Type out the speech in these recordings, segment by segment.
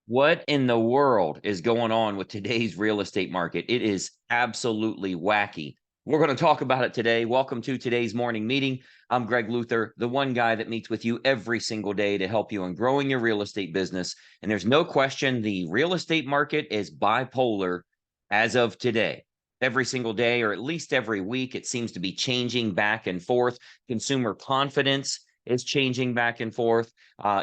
What in the world is going on with today's real estate market? It is absolutely wacky. We're going to talk about it today. Welcome to today's morning meeting. I'm Greg Luther, the one guy that meets with you every single day to help you in growing your real estate business. And there's no question the real estate market is bipolar as of today. Every single day, or at least every week, it seems to be changing back and forth. Consumer confidence is changing back and forth.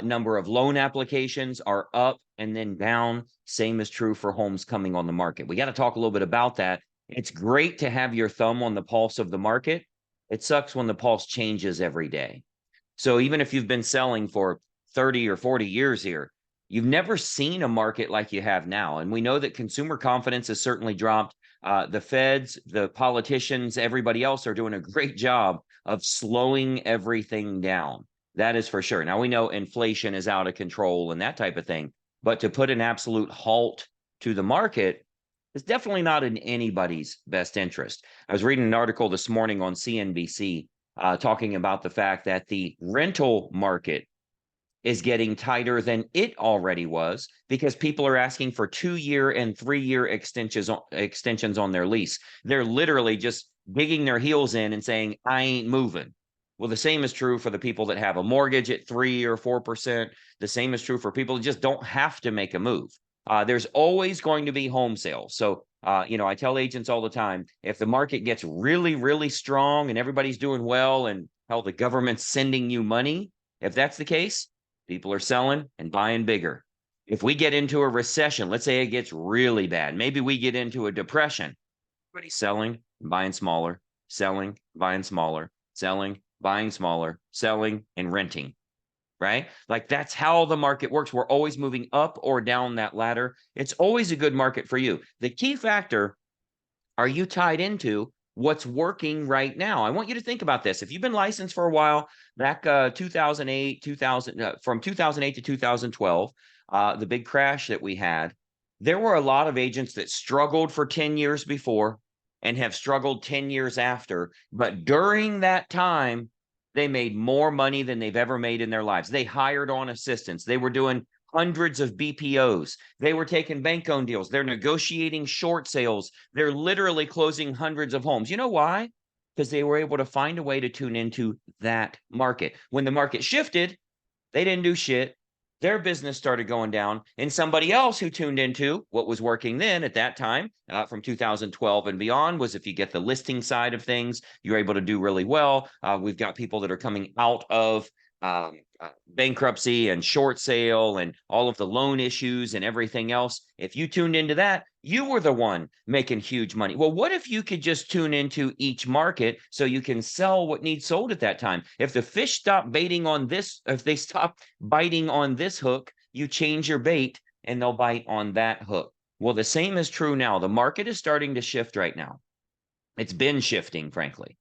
Number of loan applications are up and then down. Same is true for homes coming on the market. We got to talk a little bit about that. It's great to have your thumb on the pulse of the market. It sucks when the pulse changes every day. So even if you've been selling for 30 or 40 years here, you've never seen a market like you have now. And we know that consumer confidence has certainly dropped. The feds, the politicians, everybody else are doing a great job of slowing everything down. That is for sure. Now we know inflation is out of control and that type of thing, but to put an absolute halt to the market is definitely not in anybody's best interest. I was reading an article this morning on CNBC talking about the fact that the rental market is getting tighter than it already was because people are asking for 2-year and 3-year extensions on their lease. They're literally just digging their heels in and saying, I ain't moving. Well, the same is true for the people that have a mortgage at 3 or 4%. The same is true for people who just don't have to make a move. There's always going to be home sales. So, I tell agents all the time, if the market gets really, really strong and everybody's doing well and hell, the government's sending you money, if that's the case, people are selling and buying bigger. If we get into a recession, let's say it gets really bad, maybe we get into a depression, everybody's selling and buying smaller, selling, buying smaller, selling, buying smaller, selling, and renting, right? Like that's how the market works. We're always moving up or down that ladder. It's always a good market for you. The key factor, are you tied into what's working right now? I want you to think about this. If you've been licensed for a while, back 2008, from 2008 to 2012, the big crash that we had, there were a lot of agents that struggled for 10 years before and have struggled 10 years after. But during that time, they made more money than they've ever made in their lives. They hired on assistants. They were doing hundreds of BPOs. They were taking bank-owned deals. They're negotiating short sales. They're literally closing hundreds of homes. You know why? Because they were able to find a way to tune into that market. When the market shifted, they didn't do shit. Their business started going down, and somebody else who tuned into what was working then at that time, from 2012 and beyond, was if you get the listing side of things, you're able to do really well. We've got people that are coming out of bankruptcy and short sale and all of the loan issues and everything else. If you tuned into that, you were the one making huge money. Well, what if you could just tune into each market so you can sell what needs sold at that time? If the fish stop baiting on this, if they stop biting on this hook, you change your bait and they'll bite on that hook. Well, the same is true now. The market is starting to shift right now. It's been shifting, frankly.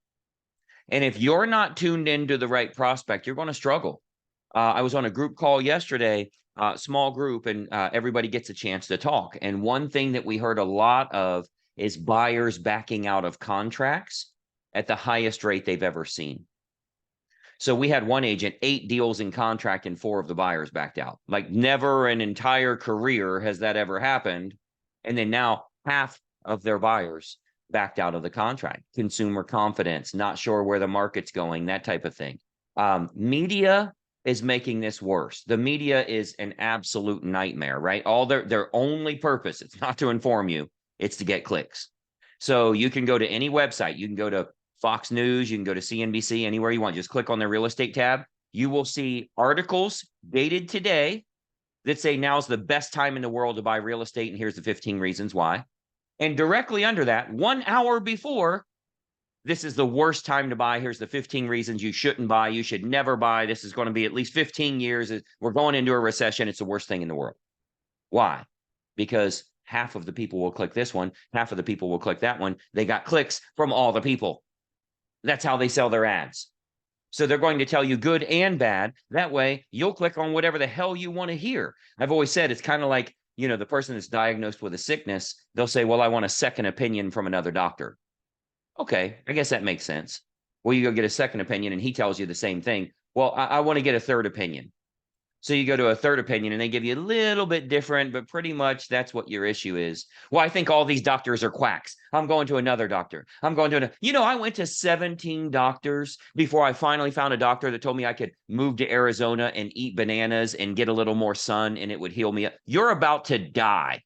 And if you're not tuned into the right prospect, you're going to struggle. I was on a group call yesterday, small group, and everybody gets a chance to talk. And one thing that we heard a lot of is buyers backing out of contracts at the highest rate they've ever seen. So we had one agent, 8 deals in contract, and 4 of the buyers backed out. Like never an entire career has that ever happened. And then now half of their buyers backed out of the contract. Consumer confidence, not sure where the market's going, that type of thing. Media is making this worse. The media is an absolute nightmare, right? All their only purpose, it's not to inform you, it's to get clicks. So you can go to any website, you can go to Fox News, you can go to CNBC, anywhere you want, just click on the real estate tab. You will see articles dated today that say now's the best time in the world to buy real estate, and here's the 15 reasons why. And directly under that, 1 hour before, this is the worst time to buy. Here's the 15 reasons you shouldn't buy. You should never buy. This is going to be at least 15 years. We're going into a recession. It's the worst thing in the world. Why? Because half of the people will click this one. Half of the people will click that one. They got clicks from all the people. That's how they sell their ads. So they're going to tell you good and bad. That way, you'll click on whatever the hell you want to hear. I've always said it's kind of like, the person that's diagnosed with a sickness, they'll say, well, I want a second opinion from another doctor. Okay, I guess that makes sense. Well, you go get a second opinion and he tells you the same thing. Well, I want to get a third opinion. So you go to a third opinion and they give you a little bit different, but pretty much that's what your issue is. Well, I think all these doctors are quacks. I'm going to another doctor. I'm going to I went to 17 doctors before I finally found a doctor that told me I could move to Arizona and eat bananas and get a little more sun and it would heal me. You're about to die.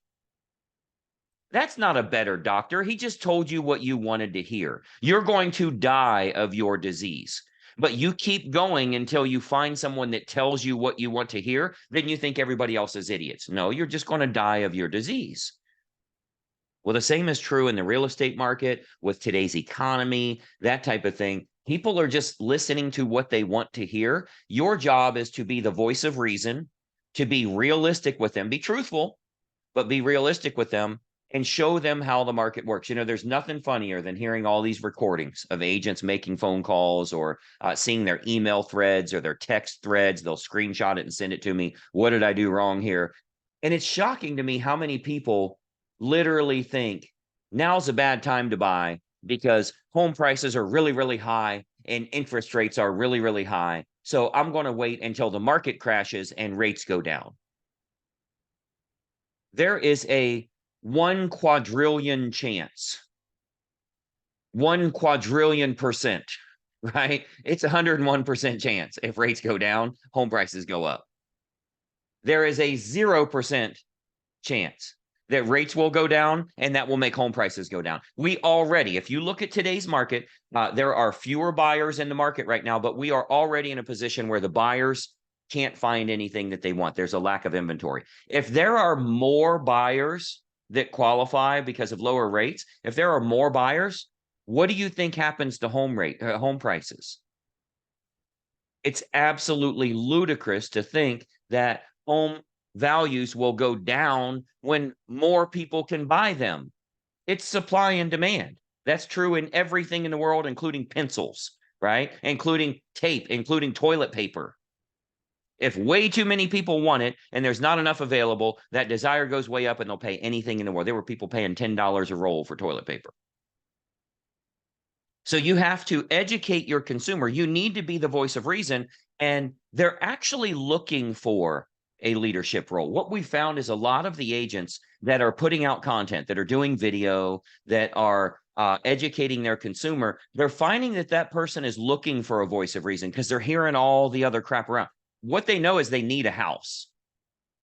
That's not a better doctor. He just told you what you wanted to hear. You're going to die of your disease. But you keep going until you find someone that tells you what you want to hear, then you think everybody else is idiots. No, you're just going to die of your disease. Well, the same is true in the real estate market with today's economy, that type of thing. People are just listening to what they want to hear. Your job is to be the voice of reason, to be realistic with them, be truthful, but be realistic with them and show them how the market works. There's nothing funnier than hearing all these recordings of agents making phone calls or seeing their email threads or their text threads. They'll screenshot it and send it to me. What did I do wrong here? And it's shocking to me how many people literally think now's a bad time to buy because home prices are really, really high and interest rates are really, really high. So I'm going to wait until the market crashes and rates go down. There is a 1 quadrillion chance, 1 quadrillion %, right? It's 101% chance if rates go down, home prices go up. There is a 0% chance that rates will go down and that will make home prices go down. We already, if you look at today's market, there are fewer buyers in the market right now, but we are already in a position where the buyers can't find anything that they want. There's a lack of inventory. If there are more buyers that qualify because of lower rates, if there are more buyers, what do you think happens to home prices? It's absolutely ludicrous to think that home values will go down when more people can buy them. It's supply and demand. That's true in everything in the world, including pencils, right? Including tape, including toilet paper. If way too many people want it and there's not enough available, that desire goes way up and they'll pay anything in the world. There were people paying $10 a roll for toilet paper. So you have to educate your consumer. You need to be the voice of reason, and they're actually looking for a leadership role. What we found is a lot of the agents that are putting out content, that are doing video, that are educating their consumer, they're finding that that person is looking for a voice of reason because they're hearing all the other crap around. What they know is they need a house.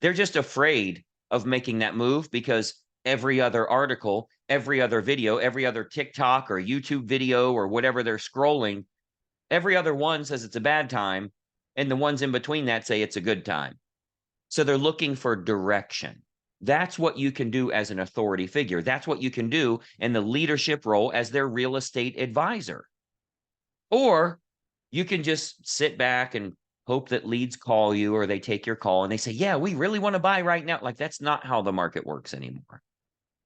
They're just afraid of making that move because every other article, every other video, every other TikTok or YouTube video or whatever they're scrolling, every other one says it's a bad time, and the ones in between that say it's a good time. So they're looking for direction. That's what you can do as an authority figure. That's what you can do in the leadership role as their real estate advisor. Or you can just sit back and hope that leads call you or they take your call and they say, yeah, we really want to buy right now. Like, that's not how the market works anymore.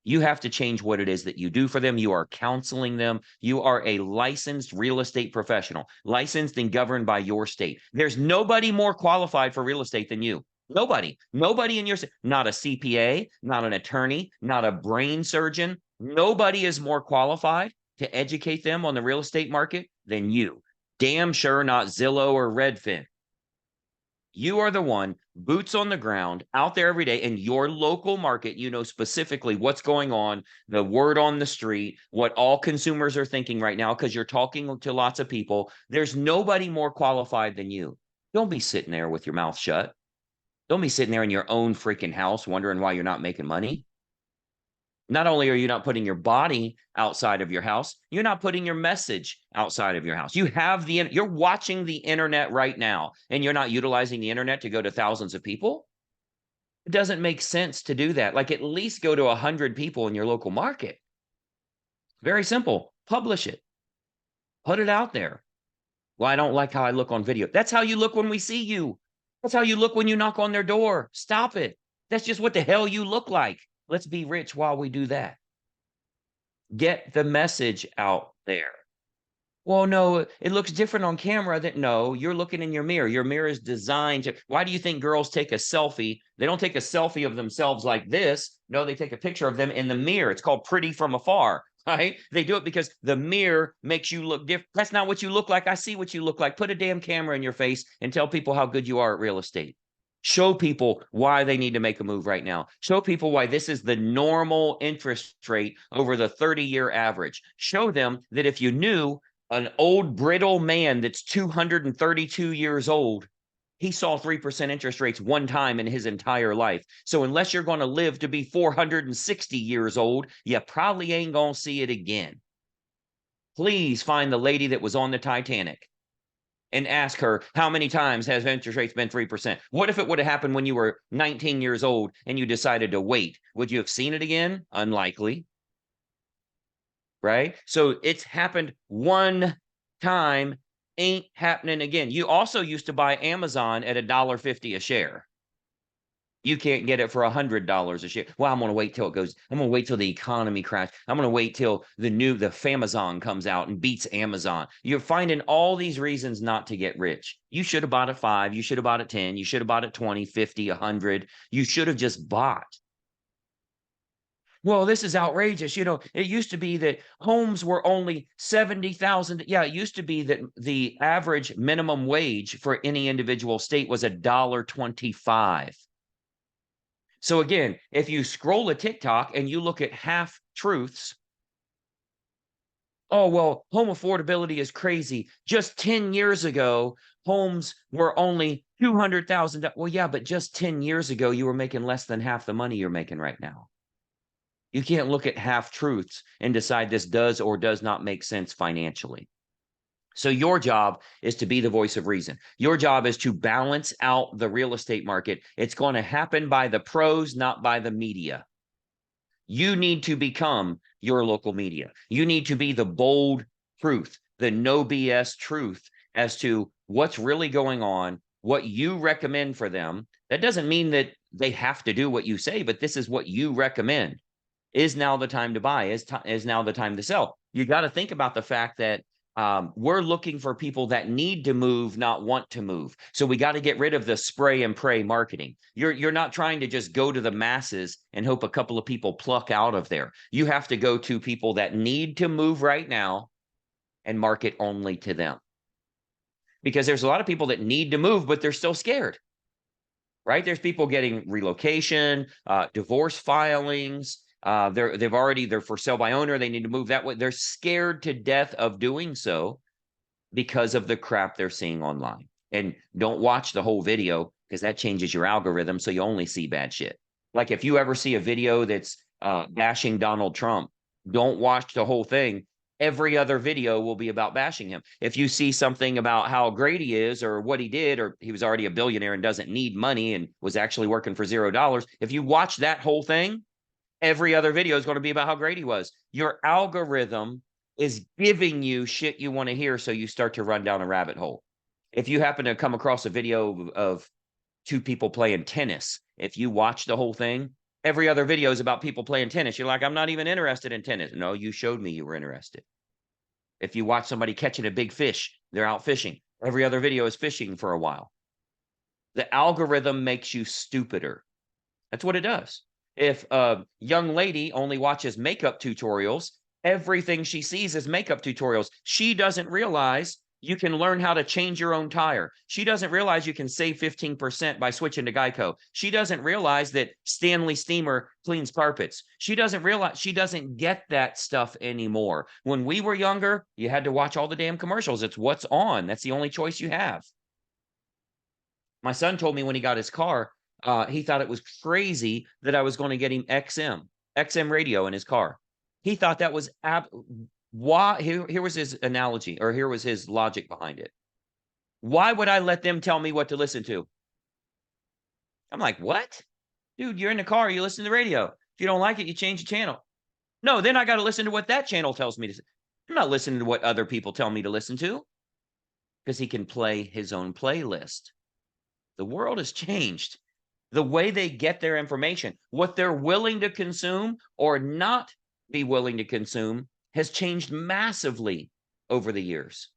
You have to change what it is that you do for them. You are counseling them. You are a licensed real estate professional, licensed and governed by your state. There's nobody more qualified for real estate than you. Nobody in your state, not a CPA, not an attorney, not a brain surgeon. Nobody is more qualified to educate them on the real estate market than you. Damn sure not Zillow or Redfin. You are the one, boots on the ground, out there every day in your local market. You know specifically what's going on, the word on the street, what all consumers are thinking right now because you're talking to lots of people. There's nobody more qualified than you. Don't be sitting there with your mouth shut. Don't be sitting there in your own freaking house wondering why you're not making money. Not only are you not putting your body outside of your house, you're not putting your message outside of your house. You're watching the internet right now, and you're not utilizing the internet to go to thousands of people. It doesn't make sense to do that. Like, at least go to 100 people in your local market. Very simple. Publish it. Put it out there. Well, I don't like how I look on video. That's how you look when we see you. That's how you look when you knock on their door. Stop it. That's just what the hell you look like. Let's be rich while we do that. Get the message out there. Well, no, it looks different on camera. No, you're looking in your mirror. Your mirror is designed to. Why do you think girls take a selfie? They don't take a selfie of themselves like this. No, they take a picture of them in the mirror. It's called pretty from afar, right? They do it because the mirror makes you look different. That's not what you look like. I see what you look like. Put a damn camera in your face and tell people how good you are at real estate. Show people why they need to make a move right now. Show people why this is the normal interest rate over the 30-year average. Show them that if you knew an old brittle man that's 232 years old, he saw 3% interest rates one time in his entire life. So unless you're going to live to be 460 years old, you probably ain't going to see it again. Please find the lady that was on the Titanic and ask her, how many times has interest rates been 3%? What if it would have happened when you were 19 years old and you decided to wait? Would you have seen it again? Unlikely. Right? So it's happened one time, ain't happening again. You also used to buy Amazon at $1.50 a share. You can't get it for $100 a share. Well, I'm going to wait till it goes. I'm going to wait till the economy crashes. I'm going to wait till the Famazon comes out and beats Amazon. You're finding all these reasons not to get rich. You should have bought at 5. You should have bought at 10. You should have bought at 20, 50, 100. You should have just bought. Well, this is outrageous. You know, it used to be that homes were only 70,000. Yeah, it used to be that the average minimum wage for any individual state was $1.25. So again, if you scroll a TikTok and you look at half truths, oh, well, home affordability is crazy. Just 10 years ago, homes were only $200,000. Well, yeah, but just 10 years ago, you were making less than half the money you're making right now. You can't look at half truths and decide this does or does not make sense financially. So your job is to be the voice of reason. Your job is to balance out the real estate market. It's going to happen by the pros, not by the media. You need to become your local media. You need to be the bold truth, the no BS truth as to what's really going on, what you recommend for them. That doesn't mean that they have to do what you say, but this is what you recommend. Is now the time to buy? Is now the time to sell? You got to think about the fact that we're looking for people that need to move, not want to move. So we got to get rid of the spray and pray marketing. You're not trying to just go to the masses and hope a couple of people pluck out of there. You have to go to people that need to move right now and market only to them. Because there's a lot of people that need to move, but they're still scared. Right? There's people getting relocation, divorce filings. They're for sale by owner. They need to move that way. They're scared to death of doing so because of the crap they're seeing online. And don't watch the whole video because that changes your algorithm. So you only see bad shit. Like if you ever see a video that's bashing Donald Trump, don't watch the whole thing. Every other video will be about bashing him. If you see something about how great he is or what he did, or he was already a billionaire and doesn't need money and was actually working for $0, if you watch that whole thing, every other video is going to be about how great he was. Your algorithm is giving you shit you want to hear, so you start to run down a rabbit hole. If you happen to come across a video of 2 people playing tennis, if you watch the whole thing, every other video is about people playing tennis. You're like, I'm not even interested in tennis. No, you showed me you were interested. If you watch somebody catching a big fish, they're out fishing. Every other video is fishing for a while. The algorithm makes you stupider. That's what it does. If a young lady only watches makeup tutorials, everything she sees is makeup tutorials. She doesn't realize you can learn how to change your own tire. She doesn't realize you can save 15% by switching to Geico. She doesn't realize that Stanley Steamer cleans carpets. She doesn't realize, she doesn't get that stuff anymore. When we were younger, you had to watch all the damn commercials. It's what's on. That's the only choice you have. My son told me when he got his car, he thought it was crazy that I was going to get him XM radio in his car. He thought that was why. Here was his analogy, or here was his logic behind it. Why would I let them tell me what to listen to? I'm like, what? Dude, you're in the car, you listen to the radio. If you don't like it, you change the channel. No, then I got to listen to what that channel tells me to. I'm not listening to what other people tell me to listen to, because he can play his own playlist. The world has changed. The way they get their information, what they're willing to consume or not be willing to consume, has changed massively over the years.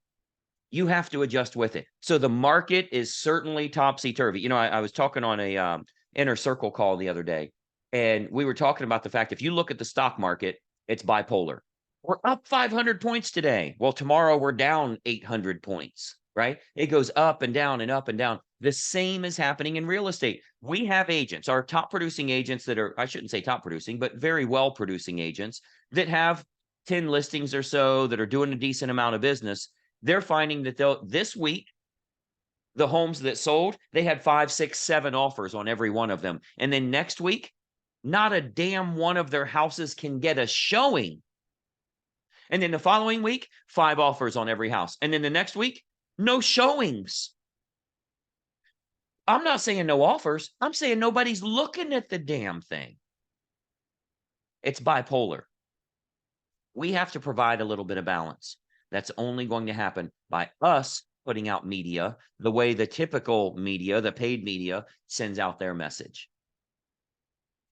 You have to adjust with it. So the market is certainly topsy-turvy. You know, I was talking on a inner circle call the other day, and we were talking about the fact, if you look at the stock market, it's bipolar. We're up 500 points today. Well, tomorrow we're down 800 points, right? It goes up and down and up and down. The same is happening in real estate. We have agents, our top producing agents that are, I shouldn't say top producing, but very well producing agents that have 10 listings or so that are doing a decent amount of business. They're finding that this week, the homes that sold, they had 5, 6, 7 offers on every one of them. And then next week, not a damn one of their houses can get a showing. And then the following week, 5 offers on every house. And then the next week, no showings. I'm not saying no offers. I'm saying nobody's looking at the damn thing. It's bipolar. We have to provide a little bit of balance. That's only going to happen by us putting out media the way the typical media, the paid media, sends out their message.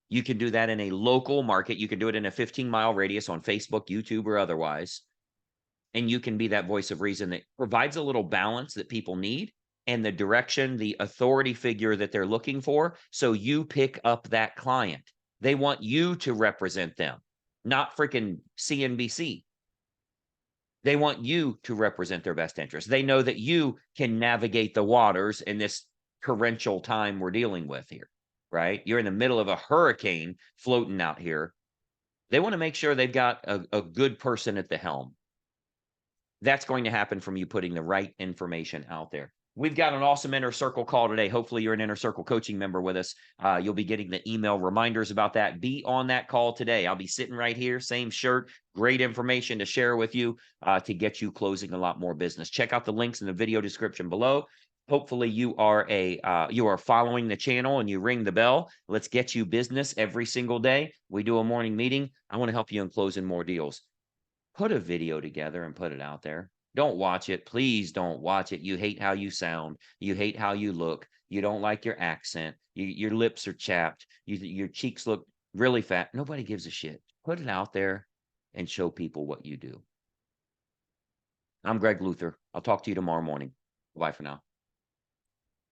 You can do that in a local market. You can do it in a 15-mile radius on Facebook, YouTube, or otherwise. And you can be that voice of reason that provides a little balance that people need and the direction, the authority figure that they're looking for. So you pick up that client. They want you to represent them, not freaking CNBC. They want you to represent their best interest. They know that you can navigate the waters in this torrential time we're dealing with here, right? You're in the middle of a hurricane floating out here. They want to make sure they've got a good person at the helm. That's going to happen from you putting the right information out there. We've got an awesome Inner Circle call today. Hopefully you're an Inner Circle coaching member with us. You'll be getting the email reminders about that. Be on that call today. I'll be sitting right here, same shirt, great information to share with you to get you closing a lot more business. Check out the links in the video description below. Hopefully you are following the channel and you ring the bell. Let's get you business every single day. We do a morning meeting. I want to help you in closing more deals. Put a video together and put it out there. Don't watch it. Please don't watch it. You hate how you sound. You hate how you look. You don't like your accent. Your lips are chapped. Your cheeks look really fat. Nobody gives a shit. Put it out there and show people what you do. I'm Greg Luther. I'll talk to you tomorrow morning. Bye for now.